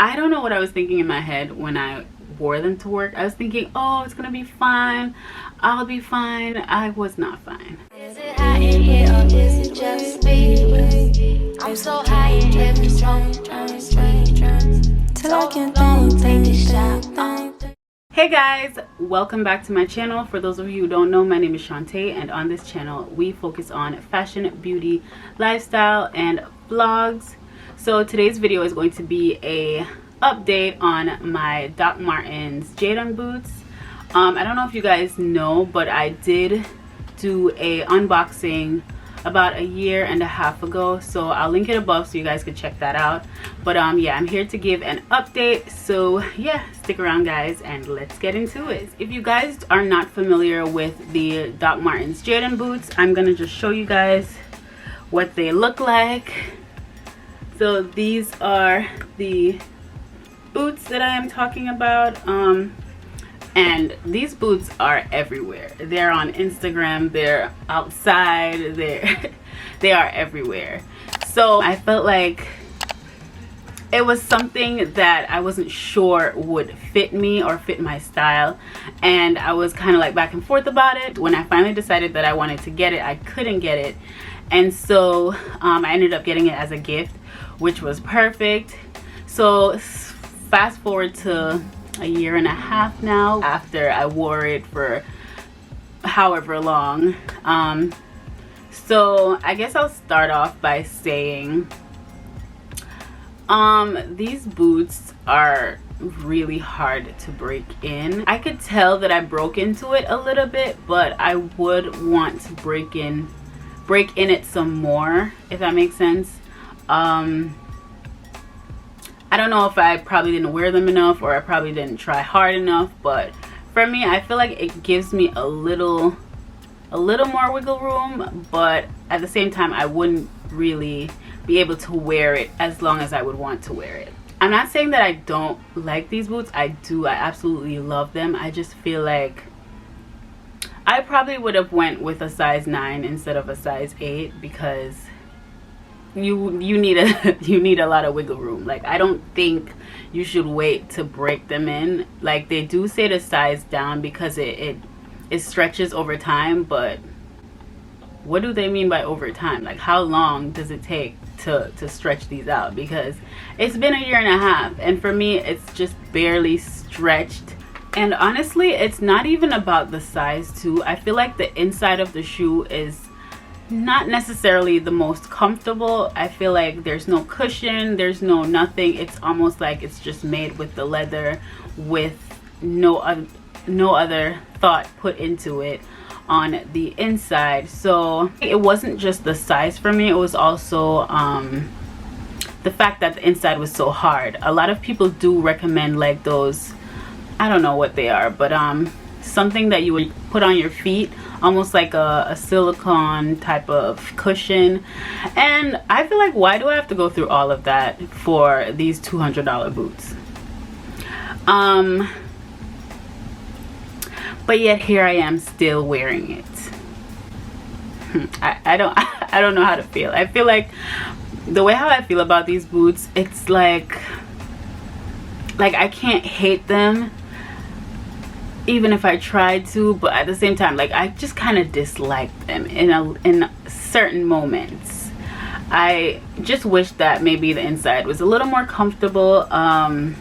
I don't know what I was thinking in my head when I wore them to work. I was thinking, oh, it's gonna be fine, I'll be fine. I was not fine. Is it hot in here or is it just me? I'm so high in heaven, smoking till I can't take a shot. Hey guys, welcome back to my channel. For those of you who don't know, my name is Shantae, and on this channel we focus on fashion, beauty, lifestyle, and vlogs. So today's video is going to be a update on my Doc Martens Jadon boots. I don't know if you guys know, but I did do a unboxing about a year and a half ago, so I'll link it above so you guys could check that out. But yeah, I'm here to give an update, so yeah, stick around guys and let's get into it. If you guys are not familiar with the Doc Martens Jadon boots, I'm gonna just show you guys what they look like. So these are the boots that I am talking about, and these boots are everywhere. They're on Instagram, they're outside, they are everywhere. So I felt like it was something that I wasn't sure would fit me or fit my style, and I was kind of like back and forth about it. When I finally decided that I wanted to get it, I couldn't get it, and so I ended up getting it as a gift, which was perfect. So fast forward to a year and a half now after I wore it for however long. So I guess I'll start off by saying these boots are really hard to break in. I could tell that I broke into it a little bit, but I would want to break in it some more, if that makes sense. I don't know if I probably didn't wear them enough, or I probably didn't try hard enough, but for me, I feel like it gives me a little more wiggle room, but at the same time I wouldn't really be able to wear it as long as I would want to wear it. I'm not saying that I don't like these boots. I do. I absolutely love them. I just feel like I probably would have went with a size 9 instead of a size 8, because you need a lot of wiggle room. Like, I don't think you should wait to break them in. Like, they do say to size down because it stretches over time, but what do they mean by over time? Like, how long does it take to stretch these out? Because it's been a year and a half, and for me it's just barely stretched. And honestly, it's not even about the size too. I feel like the inside of the shoe is not necessarily the most comfortable. I feel like there's no cushion, there's no nothing. It's almost like it's just made with the leather, with no other thought put into it on the inside. So it wasn't just the size for me, it was also the fact that the inside was so hard. A lot of people do recommend like those, I don't know what they are, but something that you would put on your feet, almost like a silicone type of cushion. And I feel like, why do I have to go through all of that for these $200 boots? But yet here I am still wearing it. I don't know how to feel. I feel like the way how I feel about these boots, it's like I can't hate them even if I tried to, but at the same time, like, I just kind of dislike them in certain moments. I just wish that maybe the inside was a little more comfortable. I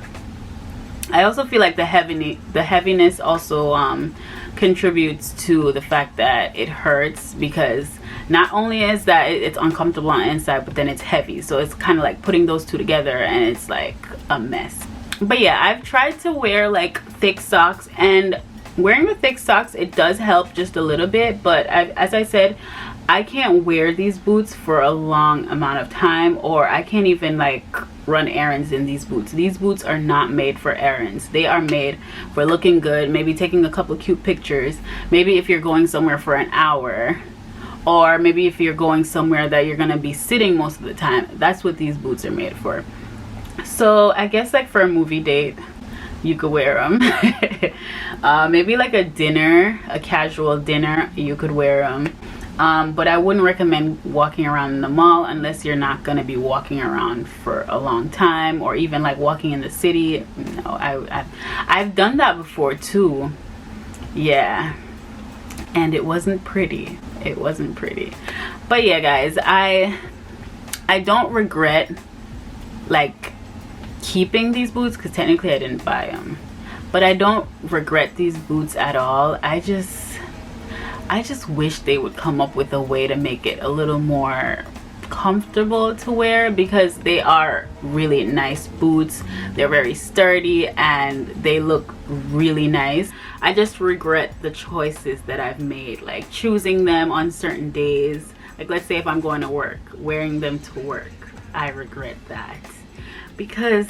also feel like the heaviness also contributes to the fact that it hurts, because not only is that it's uncomfortable on the inside, but then it's heavy, so it's kind of like putting those two together and it's like a mess. But yeah, I've tried to wear like thick socks, and wearing the thick socks, it does help just a little bit, but as I said, I can't wear these boots for a long amount of time, or I can't even like run errands in these boots. These boots are not made for errands. They are made for looking good, maybe taking a couple cute pictures, maybe if you're going somewhere for an hour, or maybe if you're going somewhere that you're gonna be sitting most of the time. That's what these boots are made for. So I guess like for a movie date, you could wear them. Maybe like a dinner, a casual dinner, you could wear them. But I wouldn't recommend walking around in the mall unless you're not going to be walking around for a long time, or even like walking in the city. No, I've done that before too. Yeah, and it wasn't pretty. It wasn't pretty. But yeah, guys, I don't regret like keeping these boots, because technically I didn't buy them, but I don't regret these boots at all. I just wish they would come up with a way to make it a little more comfortable to wear, because they are really nice boots. They're very sturdy and they look really nice. I just regret the choices that I've made, like choosing them on certain days. Like, let's say if I'm going to work, wearing them to work, I regret that, because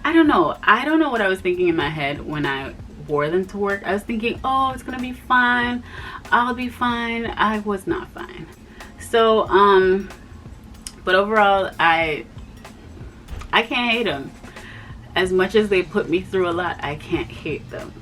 I don't know what I was thinking in my head when I wore them to work. I was thinking, oh, it's gonna be fine, I'll be fine. I was not fine. So but overall, I can't hate them. As much as they put me through a lot, I can't hate them.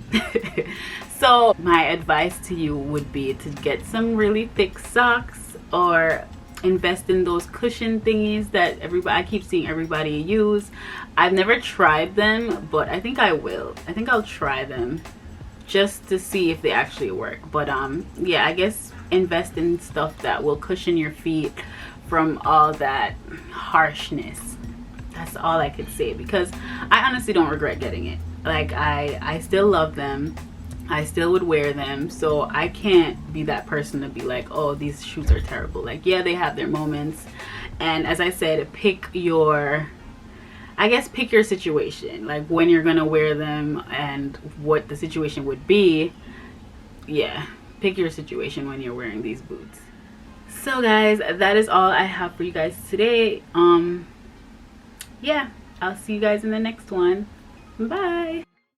So my advice to you would be to get some really thick socks, or invest in those cushion thingies that I keep seeing everybody use. I've never tried them, but I think I will. I think I'll try them just to see if they actually work. But yeah, I guess invest in stuff that will cushion your feet from all that harshness. That's all I could say, because I honestly don't regret getting it. Like, I still love them. I still would wear them, so I can't be that person to be like, oh, these shoes are terrible. Like, yeah, they have their moments, and as I said, pick your situation, like when you're gonna wear them and what the situation would be. Yeah, pick your situation when you're wearing these boots. So guys, that is all I have for you guys today. Yeah, I'll see you guys in the next one. Bye.